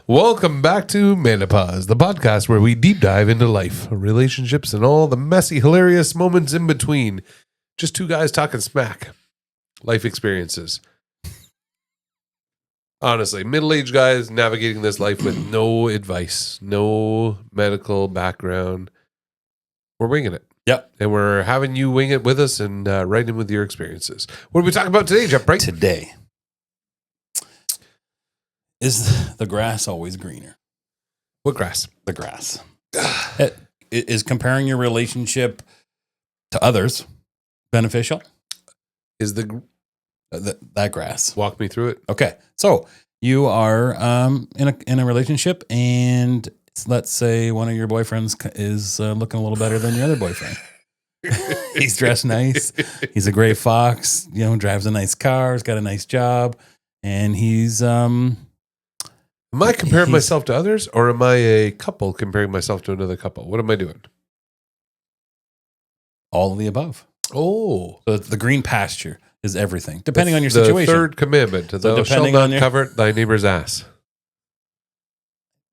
Welcome back to Menopause, the podcast where we deep dive into life, relationships, and all the messy, hilarious moments in between. Just two guys talking smack. Life experiences. Honestly, middle-aged guys navigating this life with no advice, no medical background. We're winging it. Yep. And we're having you wing it with us and write in with your experiences. What are we talking about today, Jeff Bright? Today. Is the grass always greener? What grass? The grass. Is comparing your relationship to others beneficial? Is that grass? Walk me through it. Okay. So you are in a relationship, and let's say one of your boyfriends is looking a little better than your other boyfriend. He's dressed nice. He's a gray fox, drives a nice car, he's got a nice job, and he's Am I comparing myself to others, or am I a couple comparing myself to another couple? What am I doing? All of the above. Oh. So the green pasture is everything, depending on your situation. The third commandment, thou shalt not covet thy neighbor's ass.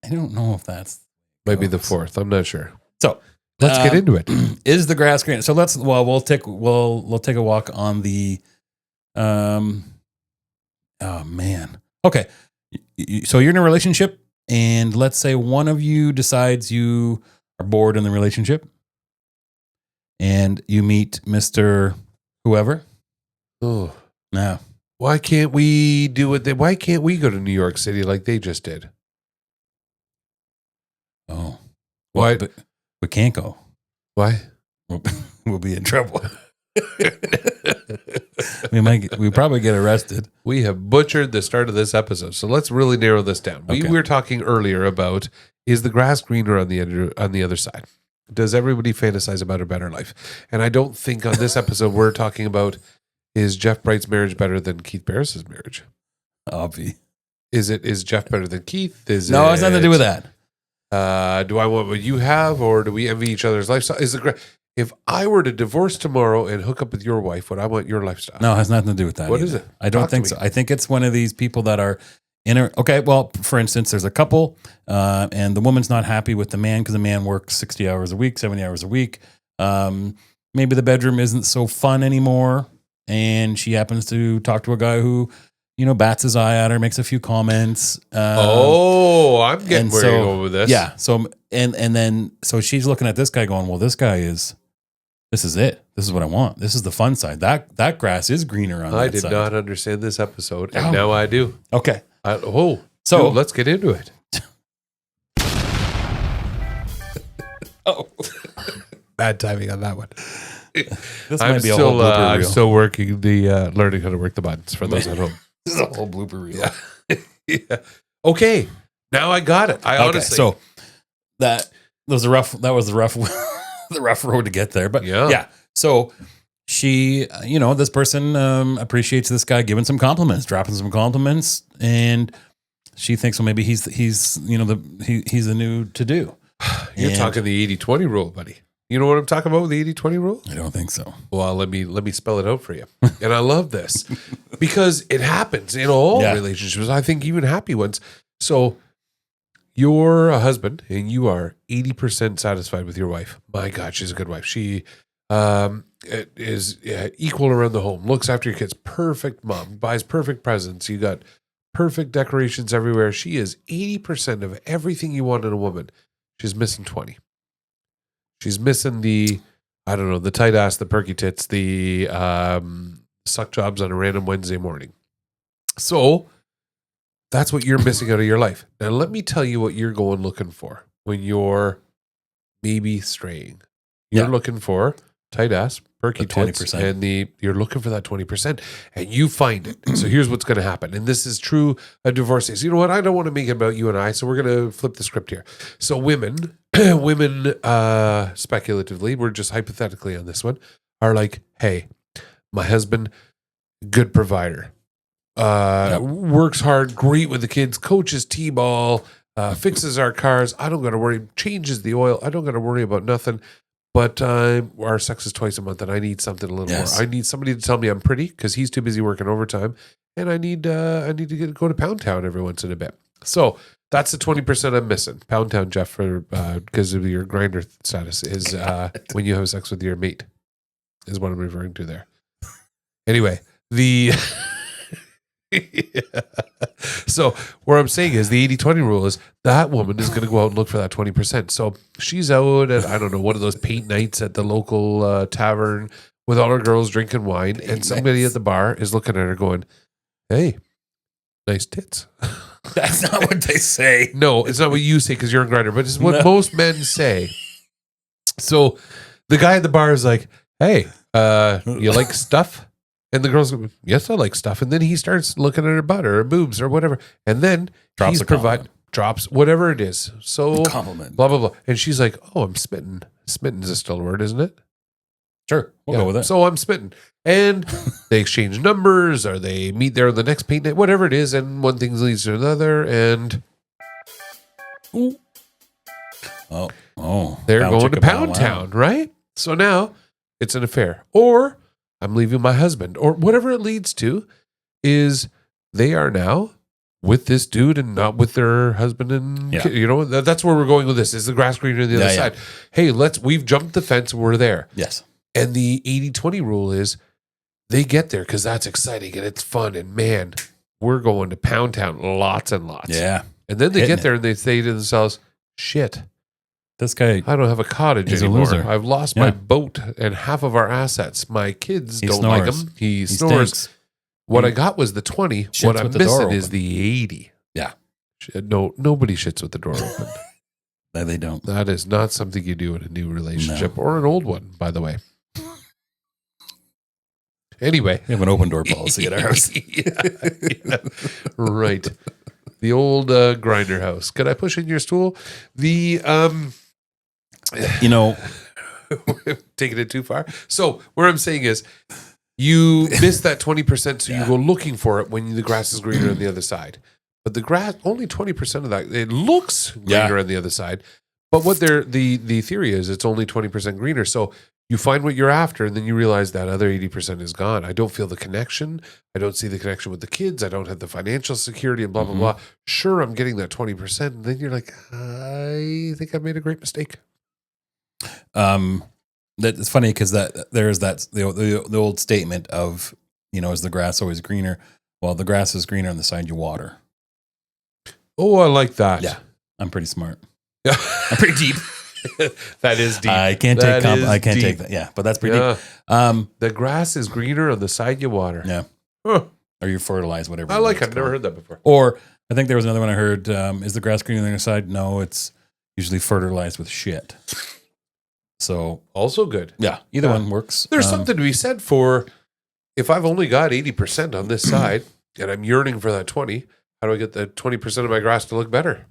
I don't know if that's... Maybe the fourth. I'm not sure. So let's get into it. Is the grass green? So we'll take a walk on the... oh, man. Okay. So you're in a relationship, and let's say one of you decides you are bored in the relationship, and you meet Mr. Whoever. Oh, no. Why can't we do it? Why can't we go to New York City like they just did? Oh, why? But we can't go. Why? We'll be in trouble. We probably get arrested. We have butchered the start of this episode, so let's really narrow this down. We were talking earlier about, is the grass greener on the other side? Does everybody fantasize about a better life? And I don't think on this episode we're talking about, is Jeff Bright's marriage better than Keith Barris's marriage? Obvi. Is Jeff better than Keith? No, it has nothing to do with that. Do I want what you have, or do we envy each other's lifestyle? If I were to divorce tomorrow and hook up with your wife, would I want your lifestyle? No, it has nothing to do with that. What is it? I don't think so. I think it's one of these people that are for instance, there's a couple, and the woman's not happy with the man because the man works 60 hours a week, 70 hours a week. Maybe the bedroom isn't so fun anymore, and she happens to talk to a guy who, bats his eye at her, makes a few comments. I'm getting where you're going with this. Yeah. So, and then she's looking at this guy going, well, this is it. This is what I want. This is the fun side. That grass is greener on that side. I did not understand this episode, and now I do. Okay. So let's get into it. Bad timing on that one. I'm still working learning how to work the buttons for those at home. This is a whole blooper reel. Yeah. Okay. Now I got it. Honestly. So that was the rough road to get there. But yeah. So she, this person appreciates this guy giving some compliments, dropping some compliments, and she thinks, well, maybe he's the new to do. You're talking the 80-20 rule, buddy. You know what I'm talking about with the 80-20 rule? I don't think so. Well, let me spell it out for you. And I love this because it happens in all relationships. I think even happy ones. So you're a husband and you are 80% satisfied with your wife. My God, she's a good wife. She is equal around the home, looks after your kids, perfect mom, buys perfect presents. You got perfect decorations everywhere. She is 80% of everything you want in a woman. She's missing 20. She's missing the tight ass, the perky tits, the suck jobs on a random Wednesday morning. So that's what you're missing out of your life. Now, let me tell you what you're going looking for when you're maybe straying. You're looking for tight ass, perky tits, and you're looking for that 20%, and you find it. So here's what's going to happen, and this is true of divorcees. You know what? I don't want to make it about you and I, so we're going to flip the script here. So women, speculatively, we're just hypothetically on this one, are like, hey, my husband, good provider, works hard, great with the kids, coaches t-ball, fixes our cars. I don't got to worry, changes the oil. I don't got to worry about nothing. But our sex is twice a month, and I need something a little more. I need somebody to tell me I'm pretty because he's too busy working overtime, and I need to go to Pound Town every once in a bit. So that's the 20% I'm missing. Pound Town, Jeff, for because of your grinder status is when you have sex with your mate, is what I'm referring to there. Anyway, so what I'm saying is the 80-20 rule is that woman is going to go out and look for that 20%. So she's out at, I don't know, one of those paint nights at the local tavern with all her girls drinking wine, and somebody at the bar is looking at her going, hey, nice tits. That's not what they say. No, it's not what you say because you're a grinder, but it's what most men say. So the guy at the bar is like, hey, you like stuff? And the girl's go, yes, I like stuff. And then he starts looking at her butt or her boobs or whatever. And then drops whatever it is. So compliment. Blah, blah, blah. And she's like, oh, I'm smitten. Smitten is still a word, isn't it? Sure. We'll go with it. So I'm smitten. And they exchange numbers or they meet there on the next paint night, whatever it is. And one thing leads to another. And they're going to Pound Town, right? So now it's an affair. Or I'm leaving my husband, or whatever it leads to, is they are now with this dude and not with their husband and kid. You know, that's where we're going with this. Is the grass greener on the other side? Hey, we've jumped the fence. We're there. Yes. And the 80-20 rule is they get there because that's exciting and it's fun. And man, we're going to Pound Town lots and lots. Yeah. And then they get there and they say to themselves, shit. This guy, I don't have a cottage anymore. A loser. I've lost my boat and half of our assets. My kids don't like him. He snores. Stinks. What I got was the 20. What I'm missing is the 80. Yeah. No, nobody shits with the door open. No, they don't. That is not something you do in a new relationship or an old one, by the way. Anyway. We have an open door policy at our house. Right. The old grinder house. Could I push in your stool? Taking it too far. So what I'm saying is you miss that 20%, so you go looking for it when the grass is greener on the other side. But the grass, only 20% of that, it looks greener on the other side. But what the theory is, it's only 20% greener. So you find what you're after, and then you realize that other 80% is gone. I don't feel the connection. I don't see the connection with the kids. I don't have the financial security and blah, blah, blah. Sure, I'm getting that 20%. And then you're like, I think I made a great mistake. It's funny because there's the old statement of, is the grass always greener? Well, the grass is greener on the side you water. Oh, I like that. Yeah, I'm pretty smart. I'm pretty deep. That is deep. I can't take that. Yeah, but that's pretty deep. The grass is greener on the side you water. Yeah. Huh. Or you fertilize, whatever. I like it. I've never heard that before. Or I think there was another one I heard. Is the grass greener on the other side? No, it's usually fertilized with shit. So also good. Yeah, either one works. There's something to be said for if I've only got 80% on this side and I'm yearning for that 20, how do I get the 20% of my grass to look better?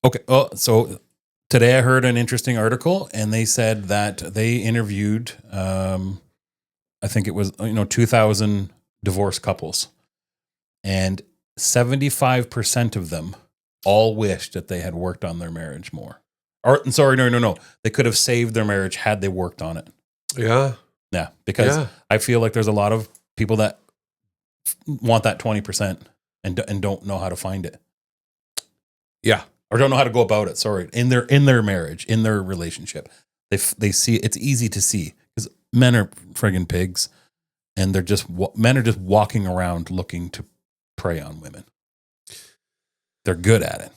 Okay. So today I heard an interesting article, and they said that they interviewed, I think it was 2,000 divorced couples, and 75% of them all wished that they had worked on their marriage more. No. They could have saved their marriage had they worked on it. Yeah. Yeah. Because I feel like there's a lot of people that want that 20% and don't know how to find it. Yeah. Or don't know how to go about it. Sorry. In their marriage, in their relationship, they see, it's easy to see because men are friggin' pigs, and men are just walking around looking to prey on women. They're good at it.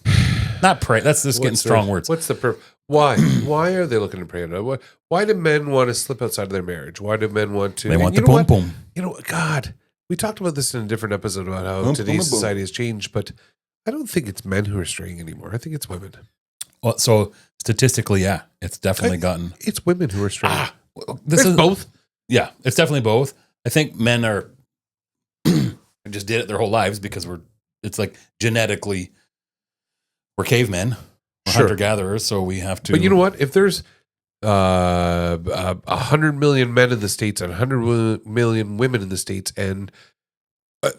Not prey. That's just getting strong words. What's the why? Why are they looking to prey on it? Why do men want to slip outside of their marriage? Why do men want to? They want the boom boom. God, we talked about this in a different episode about how today's society has changed, but I don't think it's men who are straying anymore. I think it's women. Well, so statistically, yeah, it's definitely gotten. It's women who are straying. This is both. Yeah, it's definitely both. I think men are just did it their whole lives because it's like genetically we're cavemen, we're hunter-gatherers, so we have to. But you know what? If there's 100 million men in the States and 100 million women in the States, and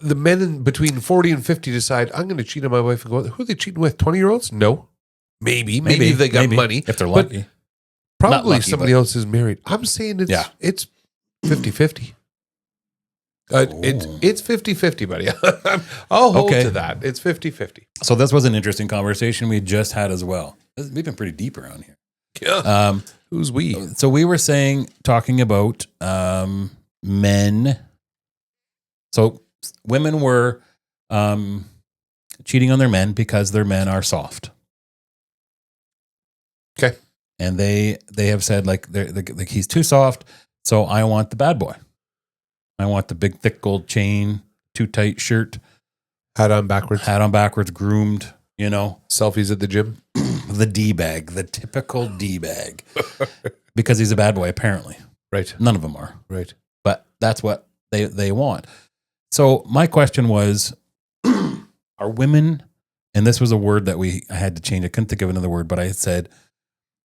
the men between 40 and 50 decide, I'm going to cheat on my wife and go, who are they cheating with? 20-year-olds? No. Maybe if they got money. If they're lucky. Probably somebody else is married. I'm saying it's 50-50. It's 50-50, buddy. I'll hold to that. It's 50-50. So this was an interesting conversation we just had as well. We've been pretty deep around here. Yeah. Who's we? So we were talking about men. So women were cheating on their men because their men are soft. Okay. And they have said like he's too soft, so I want the bad boy. I want the big thick gold chain, too tight shirt, hat on backwards, groomed. Selfies at the gym. The D bag, the typical D bag, because he's a bad boy. Apparently, right? None of them are, right? But that's what they want. So my question was, are women? And this was a word that I had to change. I couldn't think of another word, but I said,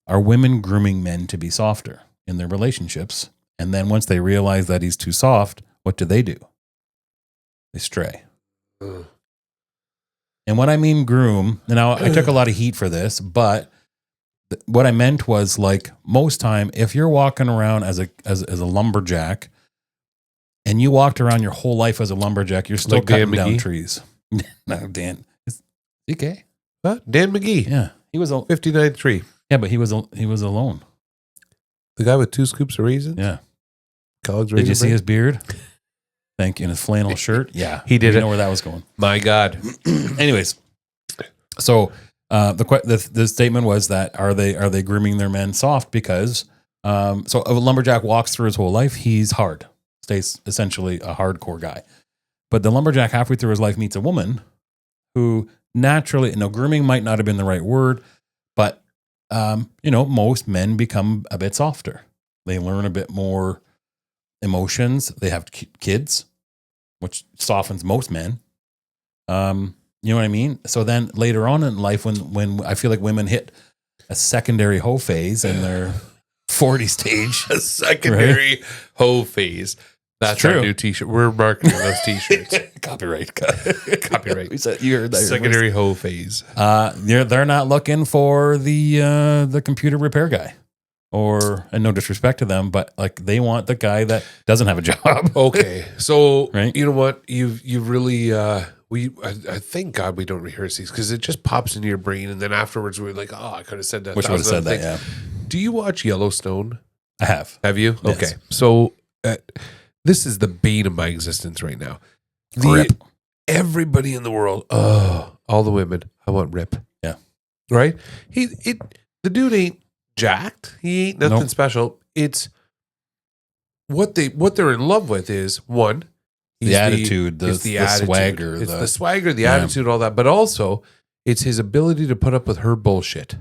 are women grooming men to be softer in their relationships? And then once they realize that he's too soft, what do? They stray. Ugh. And when I mean groom, now I took a lot of heat for this, but what I meant was like most time, if you're walking around as a lumberjack and you walked around your whole life as a lumberjack, you're still like cutting down trees. No, Dan. Is he gay? Huh? Dan McGee. Yeah. He was 59.3. Yeah, but he was alone. The guy with 2 scoops of raisins? Yeah. College Did you see his beard? Thank you. And his flannel shirt? Yeah. He did. You know where that was going. My God. Anyways, so the statement was that are they grooming their men soft because so a lumberjack walks through his whole life, he's hard, stays essentially a hardcore guy. But the lumberjack halfway through his life meets a woman who naturally, grooming might not have been the right word, but most men become a bit softer. They learn a bit more emotions. They have kids, which softens most men. You know what I mean? So then later on in life, when I feel like women hit a secondary hoe phase in their 40 stage. A secondary hoe phase. That's our new t-shirt. We're marketing those t-shirts. Copyright. Copyright. You heard that. Secondary hoe phase. They're not looking for the computer repair guy. And no disrespect to them, but like they want the guy that doesn't have a job. Okay. So right? You know what? You've really I thank God we don't rehearse these because it just pops into your brain and then afterwards we're like, oh, I could have said that. Which would have said that, yeah. Do you watch Yellowstone? I have. Have you? Yes. Okay. So this is the bane of my existence right now. Rip. Everybody in the world, all the women, I want Rip. Yeah. Right? The dude ain't jacked. He ain't nothing special. It's what they're in love with is one, the attitude, the swagger. It's the swagger, the attitude, all that. But also, it's his ability to put up with her bullshit.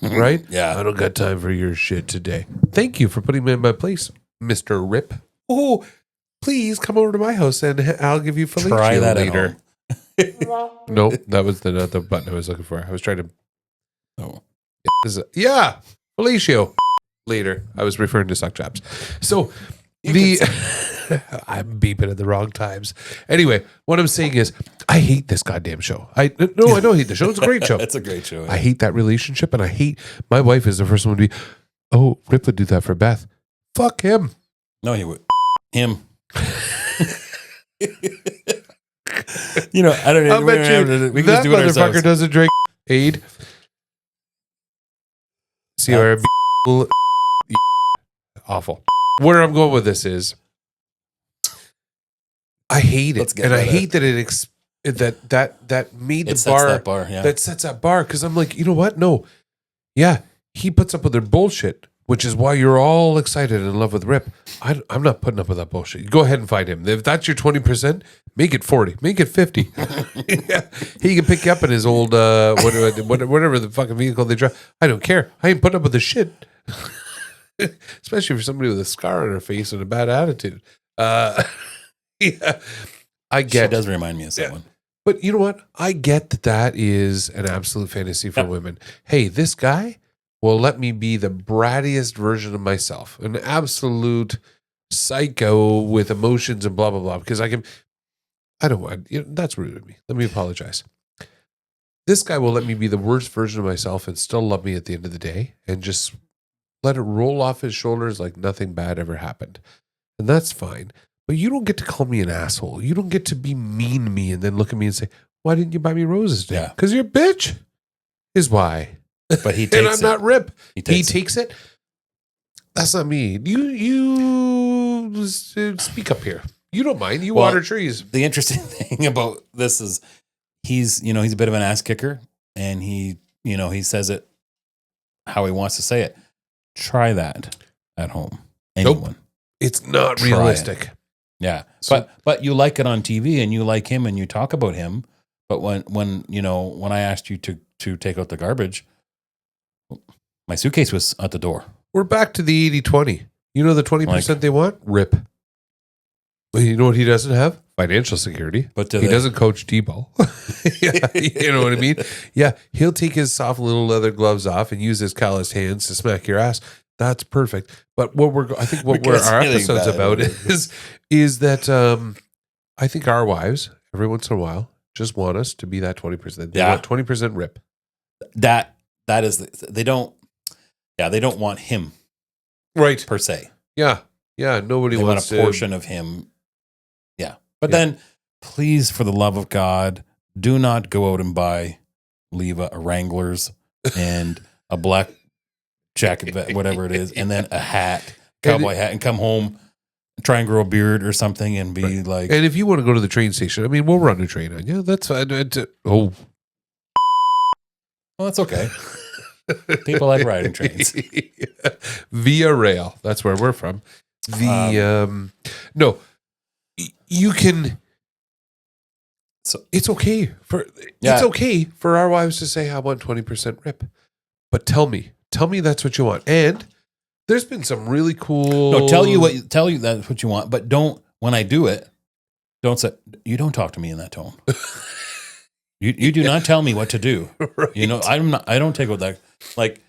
Right? Yeah. I don't got time for your shit today. Thank you for putting me in my place, Mr. Rip. Oh, please come over to my house and I'll give you Felicio Try that later. Nope, that was not the button I was looking for. I was trying to. Oh. Yeah, Felicio later. I was referring to suck jobs. So I'm beeping at the wrong times. Anyway, what I'm saying is I hate this goddamn show. I don't hate the show. It's a great show. It's a great show. Yeah. I hate that relationship and I hate my wife is the first one to be, oh, Rip would do that for Beth. Fuck him. No, he would. Him. I don't know. We can that just do it motherfucker ourselves. doesn't drink aid. CRB. Awful. Where I'm going with this is I hate it. And I hate that that made the bar. That bar, yeah. That sets that bar. Because I'm like, you know what? No. Yeah. He puts up with their bullshit, which is why you're all excited and in love with Rip. I'm not putting up with that bullshit. Go ahead and fight him. If that's your 20%, make it 40. Make it 50. Yeah. He can pick you up in his old, whatever the fucking vehicle they drive. I don't care. I ain't putting up with the shit. Especially for somebody with a scar on her face and a bad attitude. Yeah. I get She does remind me of someone. But you know what? I get that is an absolute fantasy for women. Hey, this guy will let me be the brattiest version of myself, an absolute psycho with emotions and blah, blah, blah. Because that's rude of me. Let me apologize. This guy will let me be the worst version of myself and still love me at the end of the day and just let it roll off his shoulders like nothing bad ever happened. And that's fine. but you don't get to call me an asshole. You don't get to be mean to me and then look at me and say, why didn't you buy me roses today? Yeah. Because you're a bitch is why. But he takes and I'm it. not Rip. He He takes takes it. That's not me. You speak up here. You don't mind. You water trees. The interesting thing about this is he's a bit of an ass kicker, and he says it how he wants to say it. Try that at home. Anyone. Nope. It's not Try realistic. It. Yeah. So, but you like it on TV and you like him and you talk about him. But when I asked you to take out the garbage, my suitcase was at the door. we're back to the 80-20. You know the 20% they want? Rip. Well, you know what he doesn't have? Financial security. But he doesn't coach D-ball. Yeah, you know what I mean? Yeah, he'll take his soft little leather gloves off and use his calloused hands to smack your ass. That's perfect. But I think what our episode's about is that I think our wives, every once in a while, just want us to be that 20%. They want 20% rip. That is they don't want him, right, per se. Yeah. Nobody wants want a portion of him. Yeah, but then please, for the love of God, do not go out and buy Leva a Wranglers and a black jacket, whatever it is, and then a hat, cowboy hat, and come home, try and grow a beard or something, and be like. And if you want to go to the train station, I mean, we'll run a train on you. That's fine. Well, that's okay. People like riding trains. Via rail. That's where we're from. No, you can. So it's okay for our wives to say, "I want 20% rip," but tell me that's what you want. And there's been some really cool. No, tell you that's what you want, but don't. When I do it, don't say. You don't talk to me in that tone. You do not tell me what to do. Right. I don't take what that like.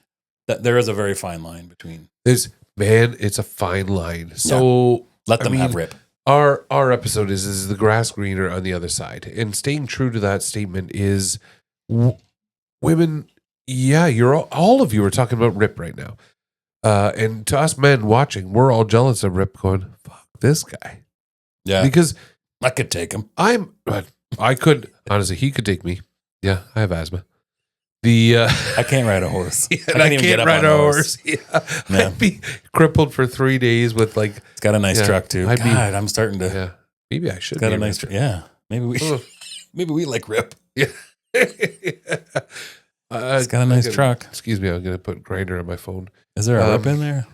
That there is a very fine line between. It's a fine line. So let them have rip. Our episode is the grass greener on the other side, and staying true to that statement is women. Yeah, all of you are talking about Rip right now, and to us men watching, we're all jealous of Rip. Going, fuck this guy. Yeah, because I could take him. I could honestly. He could take me. Yeah, I have asthma. I can't ride a horse. Yeah, I can't ride a horse. Yeah. I'd be crippled for 3 days with like. It's got a nice truck too. I'm starting to. Yeah, maybe I should. Got a nice truck. Yeah, maybe we like Rip. Yeah. It's got a nice truck. Excuse me, I'm gonna put Grindr on my phone. Is there a Rip in there?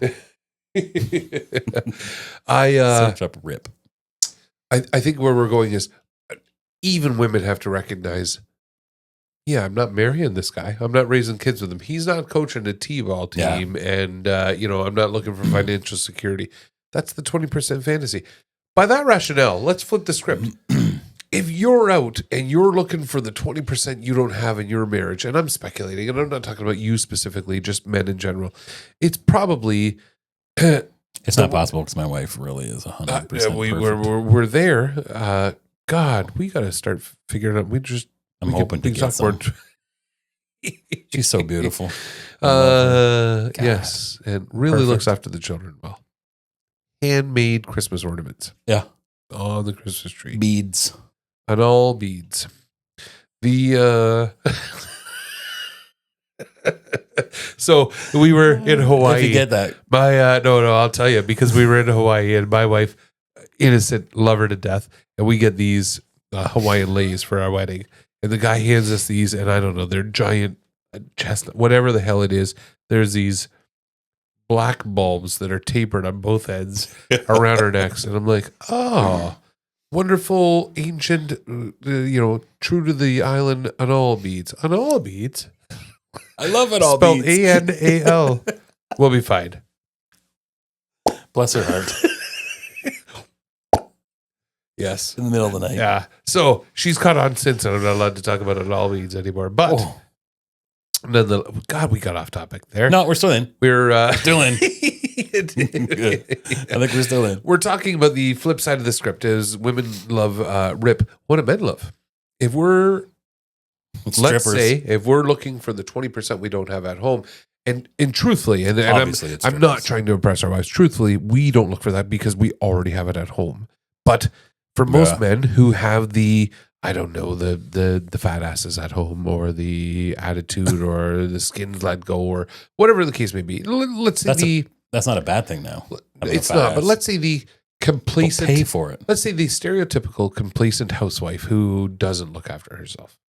Search up Rip. I think where we're going is even women have to recognize. Yeah, I'm not marrying this guy. I'm not raising kids with him. He's not coaching a T-ball team, and I'm not looking for financial security. That's the 20% fantasy. By that rationale, let's flip the script. If you're out and you're looking for the 20% you don't have in your marriage, and I'm speculating, and I'm not talking about you specifically, just men in general, it's probably it's not possible because my wife really is 100%. We're there. God, we got to start figuring out. I'm hoping to get some. She's so beautiful. Yes, and really looks after the children well. Handmade Christmas ornaments. Yeah, on the Christmas tree. Beads. And all beads. So we were in Hawaii. If you get that. No, I'll tell you, because we were in Hawaii and my wife, innocent, love her to death, and we get these Hawaiian leis for our wedding. And the guy hands us these, and I don't know, they're giant chestnut, whatever the hell it is. There's these black bulbs that are tapered on both ends around our necks. And I'm like, oh, wonderful, ancient, true to the island, Anal beads. Anal beads? I love it all. Spelled ANAL. We'll be fine. Bless her heart. Yes. In the middle of the night. Yeah. So she's caught on since, and I'm not allowed to talk about it all beads anymore. But God, we got off topic there. No, we're still in. We're still in. Good. I think we're still in. We're talking about the flip side of the script is women love Rip. What do men love? If we're let's say if we're looking for the 20% we don't have at home, and truthfully, and I'm not trying to impress our wives. Truthfully, we don't look for that because we already have it at home. But for most men who have the, I don't know, the fat asses at home or the attitude or the skin's let go or whatever the case may be. Let's say that's not a bad thing now. It's not, but let's say the complacent, pay for it. Let's say the stereotypical complacent housewife who doesn't look after herself,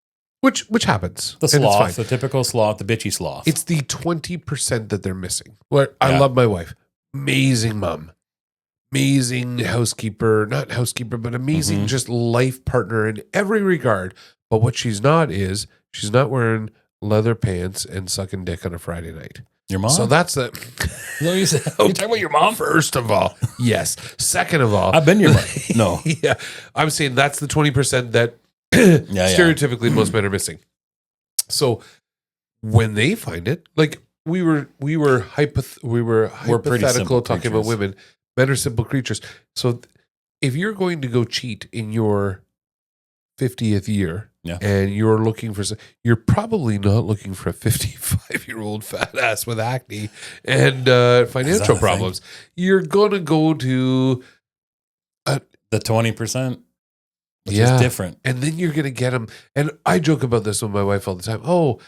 which happens. The sloth, the typical sloth, the bitchy sloth. It's the 20% that they're missing. Where I love my wife, amazing mom, amazing housekeeper, not housekeeper, but amazing just life partner in every regard. But what she's not is she's not wearing leather pants and sucking dick on a Friday night. Your mom? So that's the. You talking about your mom? First of all, yes. Second of all, I've been your mom. No. Yeah. I'm saying that's the 20% that stereotypically most men are missing. So when they find it, like we were hypothetical talking about women. Men are simple creatures. So if you're going to go cheat in your 50th year and you're looking for, you're probably not looking for a 55-year-old fat ass with acne and financial problems. You're going to go to the 20%, which is different. And then you're going to get them. And I joke about this with my wife all the time. Oh,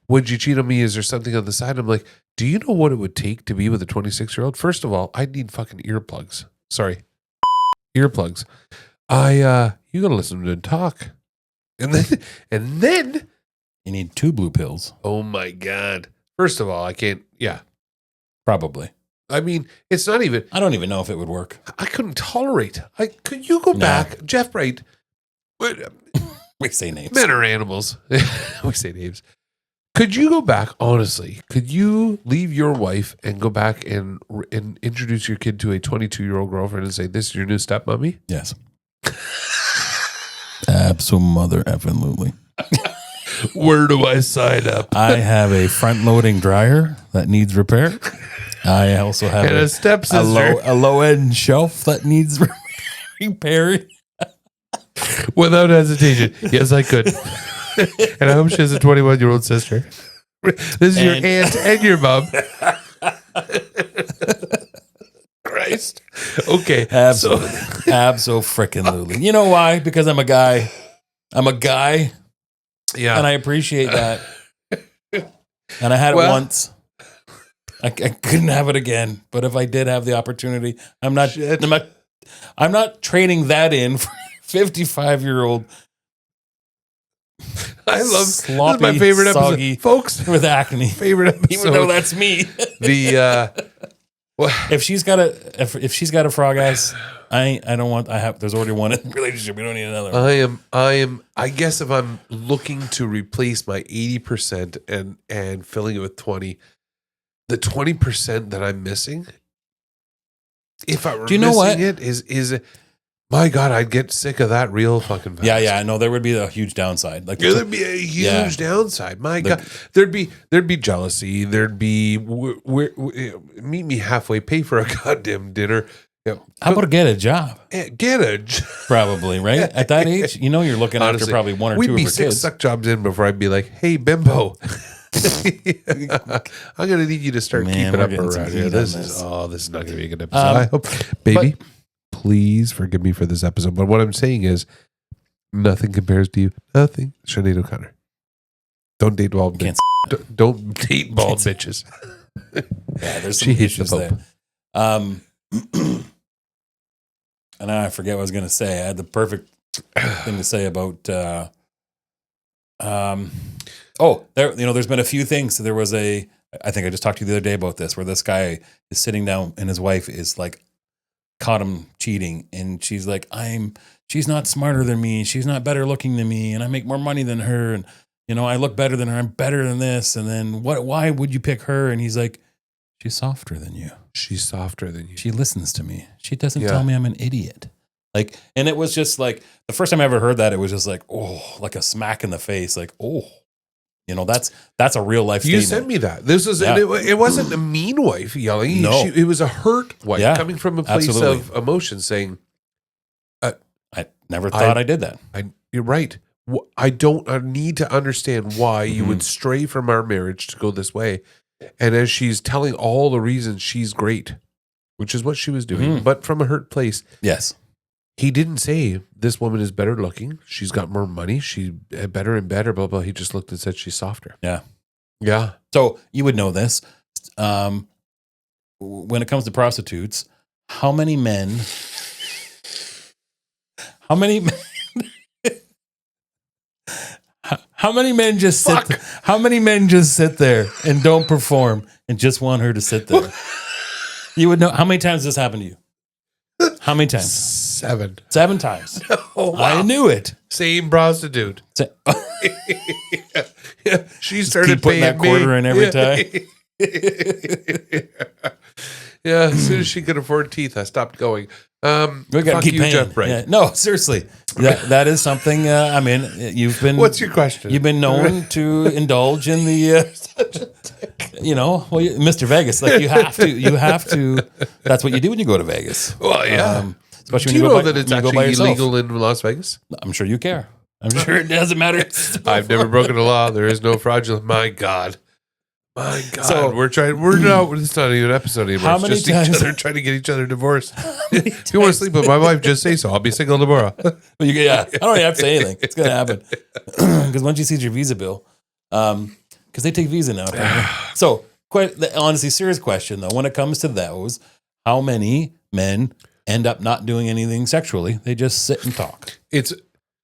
would you cheat on me? Is there something on the side? I'm like, do you know what it would take to be with a 26-year-old? First of all, I'd need fucking earplugs. Sorry. Earplugs. You gotta listen to them talk. And then you need 2 blue pills. Oh my God. First of all, I can't, Probably. I mean, it's not even. I don't even know if it would work. I couldn't tolerate. Could you go back? Jeff Bright. We say names. Men are animals. We say names. Could you go back, honestly? Could you leave your wife and go back and introduce your kid to a 22-year-old girlfriend and say, this is your new stepmommy? Yes. Absolutely. Where do I sign up? I have a front-loading dryer that needs repair. I also have a stepsister. A low-end shelf that needs repairing. Without hesitation. Yes, I could. And I hope she has a 21-year-old sister. This is your aunt and your mom. Christ. Okay. Absolutely. Abso-frickin-lutely. You know why? Because I'm a guy. Yeah. And I appreciate that. And I had it once. I couldn't have it again. But if I did have the opportunity, I'm not trading that in for 55-year-old. I love sloppy, this is my favorite soggy episode, folks. With acne, favorite episode. Even though that's me. If she's got a frog ass, I don't want. There's already one in the relationship. We don't need another. I guess if I'm looking to replace my 80% and filling it with 20, the 20% that I'm missing, if I were missing it, is. My God, I'd get sick of that real fucking fast. Yeah, I know there would be a huge downside. There'd be a huge downside. My God, there'd be jealousy. There'd be meet me halfway, pay for a goddamn dinner. How about get a job? Get a job. Probably, right? At that age, you're looking after probably one or two of her kids. We'd be 6 suck jobs in before I'd be like, hey, bimbo. I'm going to need you to start keeping up around here. This is not going to be a good episode. I hope, baby. Please forgive me for this episode, but what I'm saying is nothing compares to you. Nothing. Sinead O'Connor. Don't date bald bitches. Don't date bald bitches. Yeah, there's some issues there. And I forget what I was going to say. I had the perfect thing to say about. There's been a few things. So there was I think I just talked to you the other day about this, where this guy is sitting down and his wife is like, caught him cheating, and she's like, she's not smarter than me, she's not better looking than me, and I make more money than her, and I look better than her, I'm better than this, and then why would you pick her? And he's like, she's softer than you. She listens to me. She doesn't tell me I'm an idiot. Like, and it was just like the first time I ever heard that, it was just like, oh, like a smack in the face, like, oh. That's a real life statement. You sent me that. This is it wasn't a mean wife yelling. No. It was a hurt wife coming from a place of emotion saying, I never thought I did that. You're right. I need to understand why you would stray from our marriage to go this way. And as she's telling all the reasons she's great, which is what she was doing, but from a hurt place. Yes. He didn't say this woman is better looking. She's got more money. She's better and better, blah, blah. He just looked and said she's softer. Yeah. Yeah. So you would know this. When it comes to prostitutes, how many men just sit how many men just sit there and don't perform and just want her to sit there? You would know. How many times this happened to you? How many times? 7. 7 times. Oh, wow. I knew it. Same prostitute. Yeah, she started keep putting paying that quarter me. in every time. Yeah, as soon as she could afford teeth, I stopped going. We got to Fuck keep you, paying. Jeff Bright. Yeah. No, seriously, that is something. I mean, you've been. What's your question? You've been known to indulge in the, Mr. Vegas. Like you have to. That's what you do when you go to Vegas. Well, yeah. Especially do you when you know go that it's when you go by actually yourself. illegal in Las Vegas? I'm sure you care. I'm sure it doesn't matter. I've never broken a law. There is no fraudulent. My God. So we're not. It's not even an episode anymore. How it's many just times- each other trying to get each other divorced. If you want to sleep with my wife, just say so. I'll be single tomorrow. I don't even have to say anything. It's gonna happen because once you see your visa bill, because they take visa now. Apparently. So, quite the honestly serious question though, when it comes to those, how many men end up not doing anything sexually? They just sit and talk. It's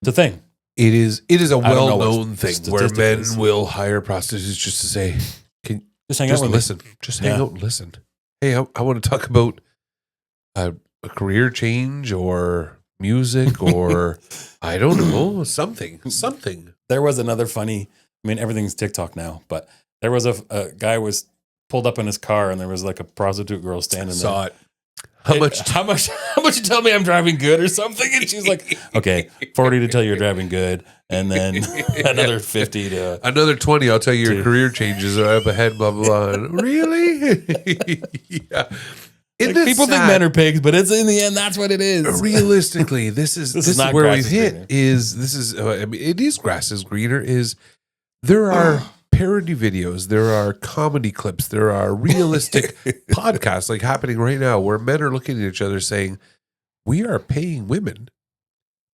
a thing. It is a I don't know what well-known thing where statistic men is. will hire prostitutes just to say, Just hang out just with listen. Just hang out and listen. Hey, I want to talk about a career change or music or I don't know, something. There was another funny. I mean, everything's TikTok now, but there was a guy was pulled up in his car and there was like a prostitute girl standing there. Saw it. How much you tell me I'm driving good or something? And she's like, okay, 40 to tell you you're driving good. And then another 50 to another 20. I'll tell you your career changes are up ahead, blah, blah, blah. Really? Yeah. Like, people think men are pigs, but it's in the end, that's what it is. Realistically, this is not where grass we've is hit greener. I mean, it is grass is greener there are parody videos, there are comedy clips, there are realistic podcasts like happening right now where men are looking at each other saying, we are paying women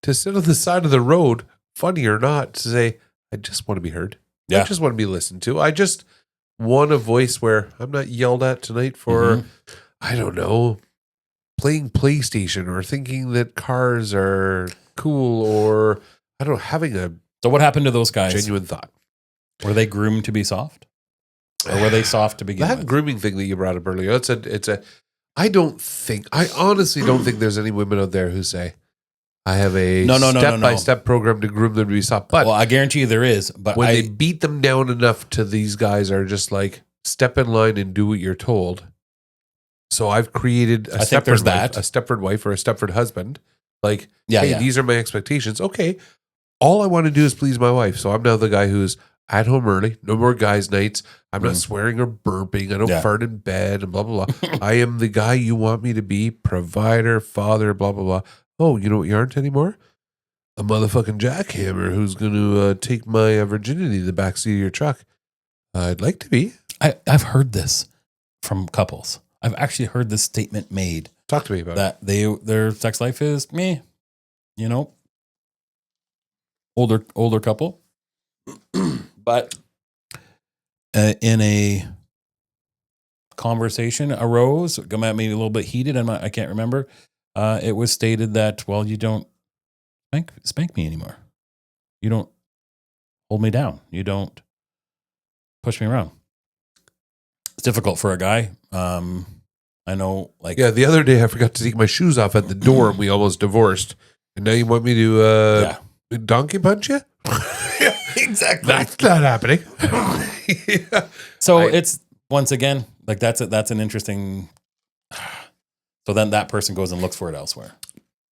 to sit on the side of the road, funny or not, to say, I just want to be heard. Yeah. I just want to be listened to. I just want a voice where I'm not yelled at tonight for, I don't know, playing PlayStation or thinking that cars are cool or, I don't know, having a So what happened to those guys? genuine thought. Were they groomed to be soft? Or were they soft to begin That with? grooming thing that you brought up earlier, I honestly don't think there's any women out there who say, I have a step-by-step program to groom them to be soft. But Well, I guarantee you there is. But when they beat them down enough to these guys are just like, step in line and do what you're told. So I've created I think there's that. a Stepford wife or a Stepford husband. Like, Yeah, hey, yeah. these are my expectations. Okay. All I want to do is please my wife. So I'm now the guy who's at home early. No more guys' nights. I'm not swearing or burping. I don't fart in bed and blah, blah, blah. I am the guy you want me to be. Provider, father, blah, blah, blah. Oh, you know what you aren't anymore? A motherfucking jackhammer who's going to take my virginity in the backseat of your truck. I'd like to be. I've heard this from couples. I've actually heard this statement made. Talk to me about it. That their sex life is meh. You know, older couple, but in a conversation arose, maybe a little bit heated. I can't remember. It was stated that, well, you don't spank me anymore. You don't hold me down. You don't push me around. It's difficult for a guy. I know, like, yeah, the other day I forgot to take my shoes off at the door and we almost divorced. And now you want me to donkey punch you? Yeah, exactly. That's not happening. Yeah. So it's, once again, like that's an interesting. So then that person goes and looks for it elsewhere.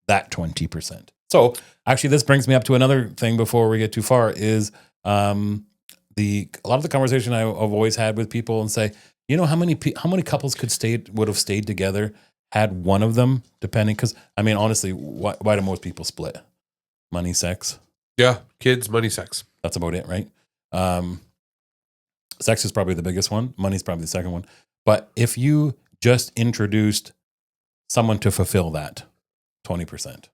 That 20%. So actually, this brings me up to another thing before we get too far. Is a lot of the conversation I've always had with people and say, you know, how many couples would have stayed together had one of them, depending, because I mean, honestly, why do most people split? Money, sex. Yeah, kids, money, sex. That's about it, right? Sex is probably the biggest one. Money's probably the second one. But if you just introduced someone to fulfill that 20%,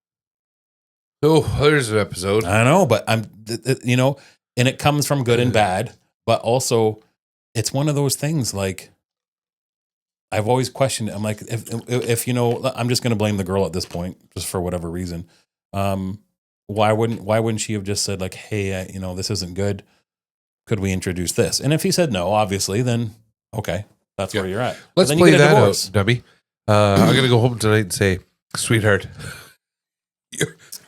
Oh, there's an episode. I know, but and it comes from good and bad, but also it's one of those things like I've always questioned it. I'm like, if I'm just going to blame the girl at this point, just for whatever reason. Why wouldn't she have just said like, hey, this isn't good. Could we introduce this? And if he said no, obviously, then okay, that's where you're at. Let's play that out, dummy. I'm going to go home tonight and say, sweetheart,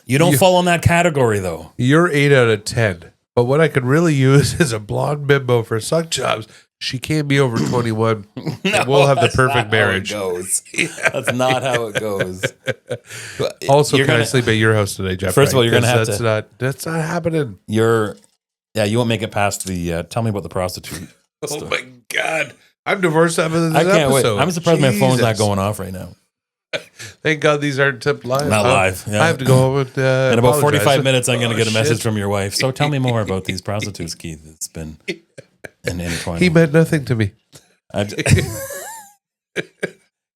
you don't fall in that category though. You're 8 out of 10. But what I could really use is a blonde bimbo for suck jobs. She can't be over 21. No, we'll have the perfect marriage. That's not how it goes. Also, I sleep at your house today, Jeff? First of all, you're going to have to. That's not happening. You won't make it past the. Tell me about the prostitute. Oh my God, I'm divorced after this I can't episode. wait. I'm surprised my phone's not going off right now. Thank God these aren't tipped live. Not live. Yeah. I have to go home and in about 45 minutes, I'm going to get a message shit. from your wife. So tell me more about these prostitutes, Keith. It's been an intertwine. He meant nothing to me.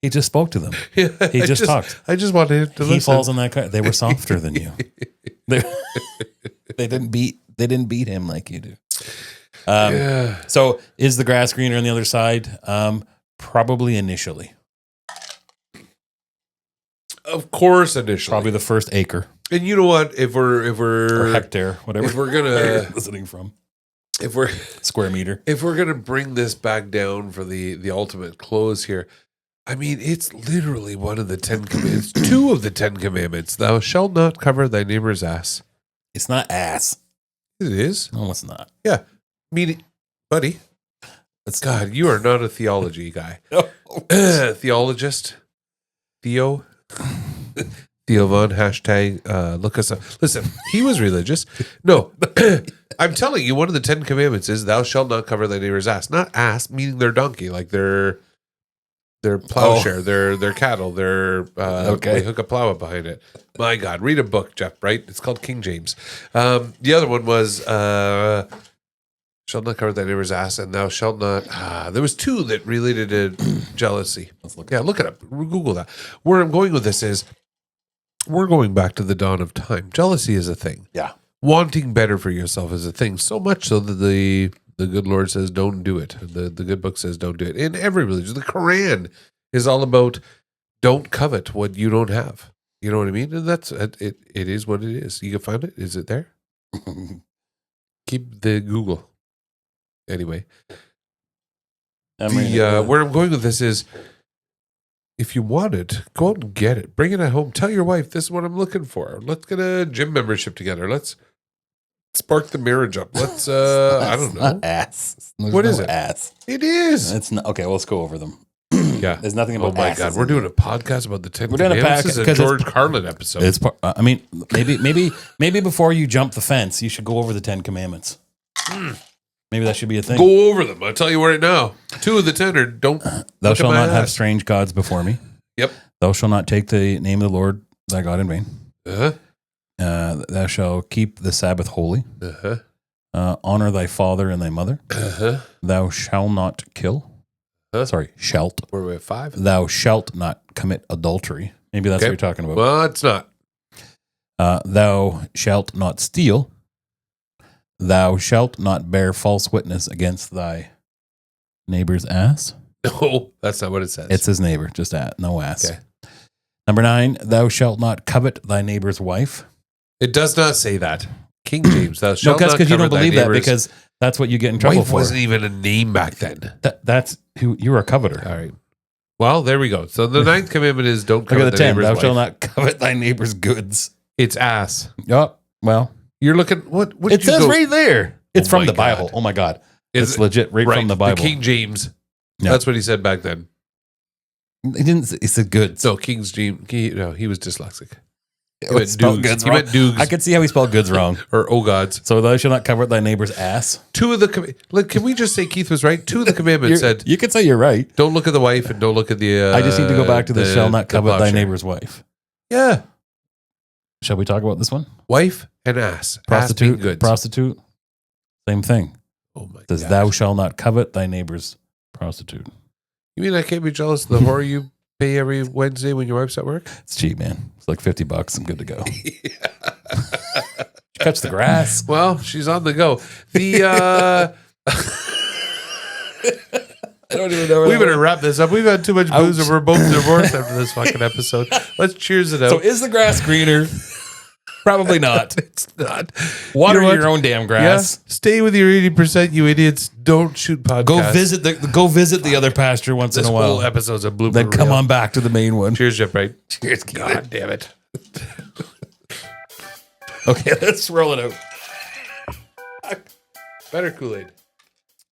He just spoke to them. Yeah, he just talked. I just wanted him to listen. He falls in that car. They were softer than you. They didn't beat him like you do. So is the grass greener on the other side? Probably initially. Of course, initially. Probably the first acre. And you know what? If we're or hectare, whatever. If we're gonna listening from, if we're square meter, if we're gonna bring this back down for the ultimate close here, I mean, it's literally one of the 10 commandments. 2 of the 10 commandments. Thou shalt not cover thy neighbor's ass. It's not ass. It is. No, it's not. Yeah, meaning, buddy. God, you are not a theology guy. Theologist. Theo Von hashtag look us up. Listen, he was religious. No, I'm telling you, one of the 10 commandments is thou shalt not cover thy neighbor's ass. Not ass, meaning their donkey, like their plowshare, their cattle, they hook a plow up behind it. My God, read a book, Jeff, right? It's called King James. The other one was shalt not cover thy neighbor's ass, and thou shalt not. There was 2 that related to jealousy. Look it up. Google that. Where I'm going with this is, we're going back to the dawn of time. Jealousy is a thing. Yeah. Wanting better for yourself is a thing. So much so that the good Lord says, don't do it. The good book says, don't do it. In every religion, the Quran is all about don't covet what you don't have. You know what I mean? And that's it. It is what it is. You can find it. Is it there? Keep the Google. Anyway, where I'm going with this is, if you want it, go out and get it. Bring it at home. Tell your wife, this is what I'm looking for. Let's get a gym membership together. Let's spark the marriage up. Let's, I don't know. Not ass. What is it? Ass. It is. It's not. Okay, let's go over them. Yeah. There's nothing about. Oh my God, we're doing a podcast about the 10 We're doing a commandments. This is a George Carlin episode. It's. I mean, maybe before you jump the fence, you should go over the 10 commandments. Maybe that should be a thing. Go over them. I'll tell you right now. 2 of the 10 are don't. Thou shalt not have strange gods before me. Yep. Thou shalt not take the name of the Lord thy God in vain. Thou shalt keep the Sabbath holy. Honor thy father and thy mother. Thou shalt not kill. Sorry, shalt. We're at 5. Thou shalt not commit adultery. Maybe that's what you're talking about. Well, it's not. Thou shalt not steal. Thou shalt not bear false witness against thy neighbor's ass. No, that's not what it says. It's his neighbor, just no ass. Okay. Number 9, thou shalt not covet thy neighbor's wife. It does not say that. King James, thou shalt not because you don't covet thy believe that, neighbor's because that's what you get in trouble wife for. Wasn't even a name back then. That's who you're a coveter. All right. Well, there we go. So the 9th commandment is don't Look covet at the thy 10. neighbor's Thou wife. shalt not covet thy neighbor's goods. It's ass. Oh, well. You're looking, what it says right there. It's from the God. Bible. Oh my God. It's legit right from the Bible. The King James. Yeah. That's what he said back then. He didn't. He said goods. No, King James. He was dyslexic. He meant goods. He meant doogs. I could see how he spelled goods wrong. Or oh gods. So thou shalt not covet thy neighbor's ass. 2 of the look. Can we just say Keith was right? 2 of the commandments said you could say you're right. Don't look at the wife and don't look at the. I just need to go back to the shall not covet thy neighbor's wife. Yeah. Shall we talk about this one? Wife and ass. Prostitute. Goods. Prostitute. Same thing. Oh my God. It says thou shalt not covet thy neighbor's prostitute. You mean I can't be jealous of the whore you pay every Wednesday when your wife's at work? It's cheap, man. It's like $50. I'm good to go. Touch the grass. Well, she's on the go. The I don't even know. we better wrap this up. We've had too much booze and we're both divorced after this fucking episode. Let's cheers it out. So is the grass greener? Probably not. It's not. Water You know what? your own damn grass. Yeah, stay with your 80%, you idiots. Don't shoot podcasts. Go visit the other pasture once This in a whole while. episode's a blooper Then come reel. on back to the main one. Cheers, Jeff, right? Cheers. God damn it. Okay, let's roll it out. Better Kool-Aid.